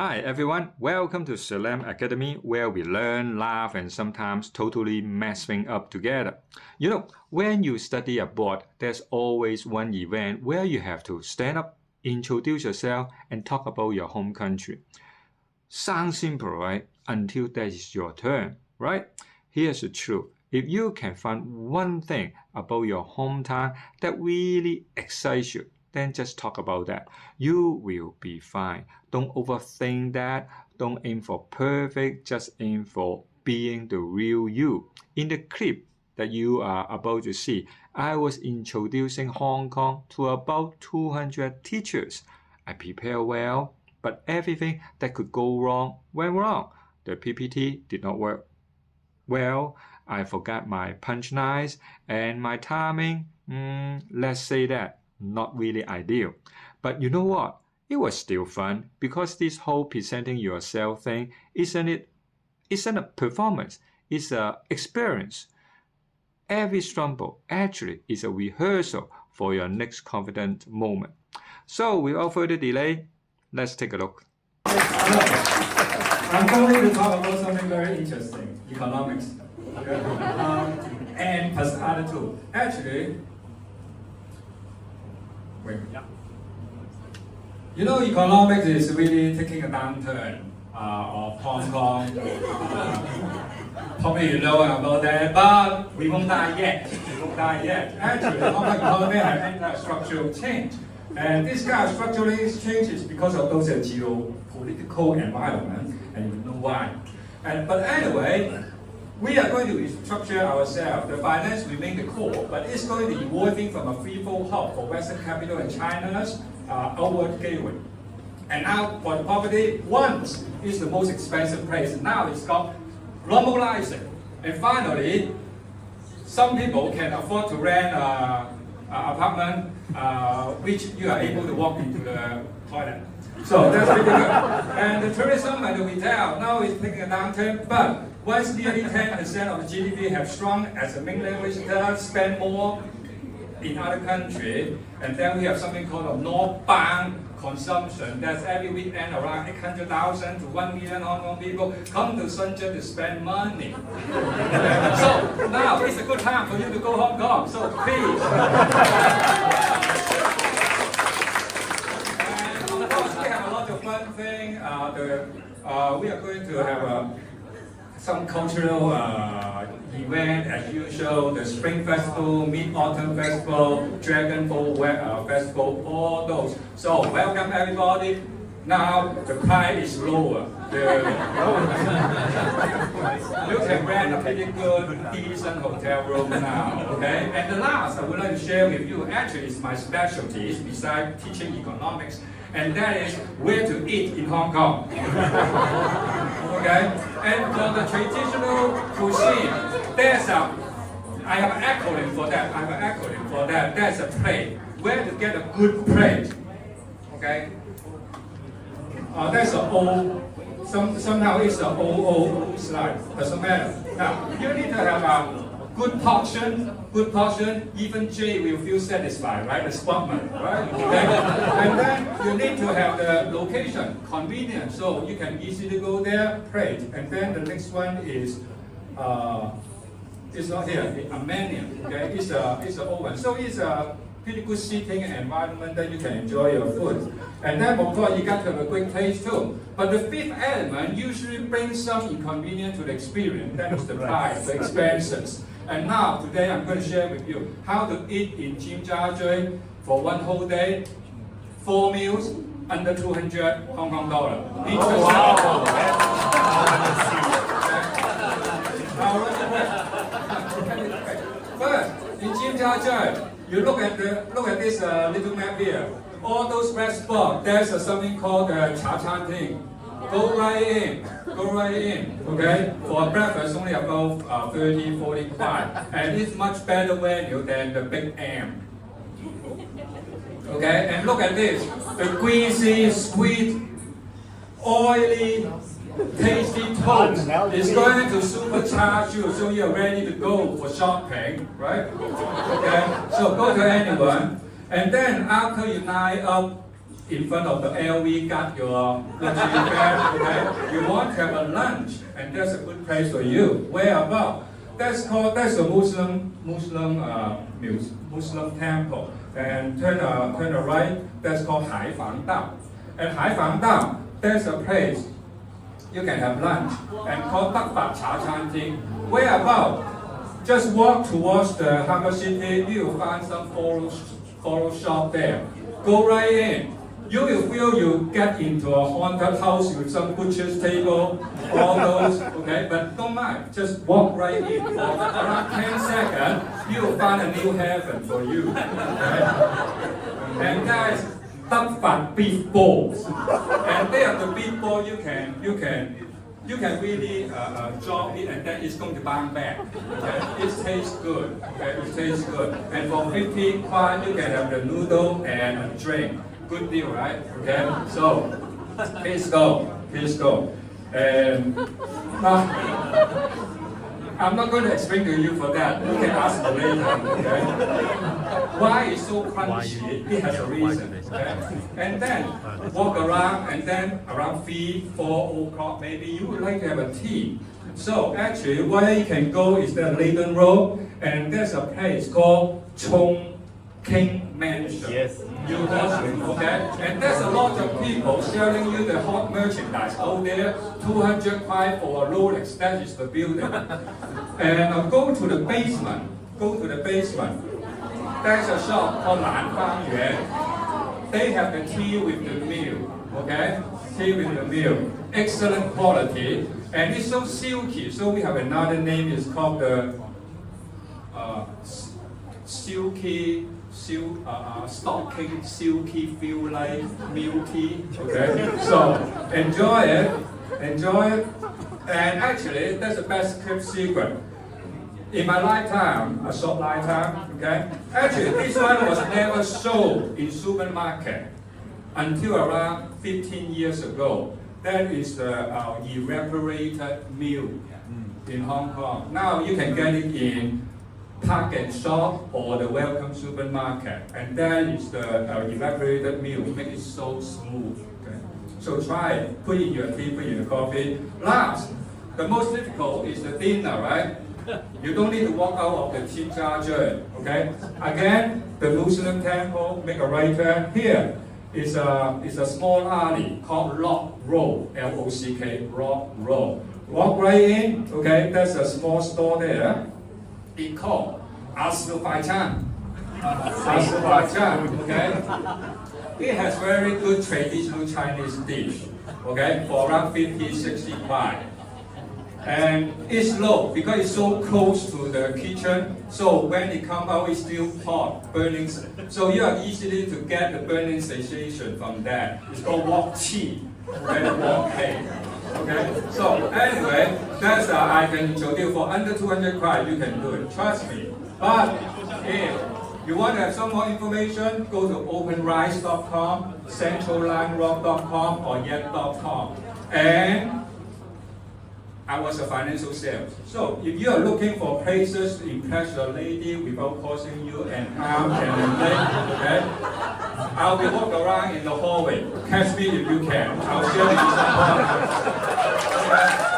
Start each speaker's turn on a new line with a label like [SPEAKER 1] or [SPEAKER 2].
[SPEAKER 1] Hi everyone, welcome to Salam Academy where we learn, laugh and sometimes totally mess things up together. You know, when you study abroad, there's always one event where you have to stand up, introduce yourself and talk about your home country. Sounds simple, right? Until that is your turn, right? Here's the truth. If you can find one thing about your hometown that really excites you, then just talk about that. You will be fine. Don't overthink that. Don't aim for perfect. Just aim for being the real you. In the clip that you are about to see, I was introducing Hong Kong to about 200 teachers. I prepared well, but everything that could go wrong went wrong. The PPT did not work well. I forgot my punchlines and my timing, let's say that, not really ideal. But you know what? It was still fun because this whole presenting yourself thing isn't a performance, it's an experience. Every stumble actually is a rehearsal for your next confident moment. So without further delay, let's take a look.
[SPEAKER 2] I'm going to talk about something very interesting, economics. And plus other two. Actually, you know, economics is really taking a downturn of Hong Kong. Probably you know about that, but we won't die yet. We won't die yet. Actually, Hong Kong economy has entered structural change. And this kind of structural change is because of those geopolitical environment, and you know why. But anyway, we are going to restructure ourselves. The finance remain the core, but it's going to be evolving from a free-flow hub for Western capital and China's outward gateway. And now for the property, once is the most expensive place. Now it's got globalizing. And finally, some people can afford to rent an apartment which you are able to walk into the toilet. So that's pretty good. And the tourism and the retail now is taking a downturn, but once nearly 10% of the GDP have shrunk as the mainland visitors spend more in other countries, and then we have something called a northbound consumption. That's every weekend around 800,000 to 1 million Hong Kong people come to Shenzhen to spend money. So now it's a good time for you to go Hong Kong, so please. And of course we have a lot of fun things. We are going to have some cultural event as usual, the Spring Festival, Mid-Autumn Festival, Dragon Boat Festival, all those. So welcome everybody. Now the price is lower. You can rent a pretty good, decent hotel room now, okay? And the last I would like to share with you, actually is my specialty, besides teaching economics, and that is where to eat in Hong Kong. Okay? And for the traditional cuisine, I have an acronym for that. There's a plate. Where to get a good plate? Okay? That's an old, somehow it's an old slide. Doesn't matter. Now, you need to have a good portion, even Jay will feel satisfied, right? The sportsman, right? Okay? And then you need to have the location, convenient, so you can easily go there, plate. And then the next one is, it's not here, a menu, okay? It's an oven. So it's a pretty good seating environment that you can enjoy your food. And then of course you got to have a great taste too. But the fifth element usually brings some inconvenience to the experience. That is the price, the expenses. And now, today I'm going to share with you how to eat in Jim for one whole day, 4 meals, under 200 Hong Kong dollar. Interesting? Oh, wow. First, in Jim you look at this little map here. All those red spots, there's something called Cha Chan Ting. Go right in, okay? For breakfast, only about 30, 45. And it's much better value than the Big M. Okay, and look at this. The greasy, sweet, oily, tasty toast is going to supercharge you so you're ready to go for shopping, right? Okay, so go to anyone. And then after you line up in front of the LV got your luxury bag, okay? You want to have a lunch, and that's a good place for you. Where about? That's a Muslim temple. And turn a right, that's called Hai Fang Dao. And Hai Fang Dao, that's a place you can have lunch, and called Dak Fat Cha Chan Ting. Where about? Just walk towards the Harbor City, you will find some photo shop there. Go right in. You will feel you get into a haunted house with some butcher's table, all those, okay? But don't mind, just walk right in. For around 10 seconds, you will find a new heaven for you. Okay? And guys, Dak Fat beef balls. And there the beef ball you can really drop it, and then it's going to bounce back. Okay? It tastes good. Okay? It tastes good. And for 15 baht, you can have the noodle and a drink. Good deal, right? Okay. So please go. And I'm not going to explain to you for that. You can ask me later. Okay. Why it's so crunchy? It has a reason. Okay. And then walk around, and then around 3-4 o'clock maybe you would like to have a tea. So actually, where you can go is the Leighton Road, and there's a place called Chong King Mansion. Yes. Okay? And there's a lot of people selling you the hot merchandise out there, 205 for a Rolex, that is the building. And go to the basement. There's a shop called Lan Fang Yuan. They have the tea with the meal, okay? Tea with the meal. Excellent quality. And it's so silky, so we have another name, it's called the stocking, silky, feel like milky. Okay, so enjoy it. And actually, that's the best kept secret. In my lifetime, a short lifetime, okay. Actually, this one was never sold in supermarket until around 15 years ago. That is the evaporated milk in Hong Kong. Now you can get it in Park and Shop or the Welcome Supermarket, and that is the evaporated milk, make it so smooth. Okay? So try it, put in your tea, put in your coffee. Last, the most difficult is the dinner, right? You don't need to walk out of the tea charger, okay? Again, the Muslim temple, make a right turn. Here is a small alley called Lock Road, L-O-C-K, Lock Road. Walk right in, okay? There's a small store there. It's called Azerbaijan. Okay? It has very good traditional Chinese dish, okay, for around 50-60 baht. And it's low because it's so close to the kitchen, so when it comes out, it's still hot, burning. So you are easily to get the burning sensation from that. It's called wok chi, okay, wok cake. Okay, so anyway, that's I can introduce for under 200 baht, you can do it, trust me. But if you want to have some more information, go to openrice.com, centrallinerock.com, or yet.com. And I was a financial sales. So if you are looking for places to impress your lady without causing you an arm and a leg, okay? I'll be walking around in the hallway. Catch me if you can. I'll share with you some pointers.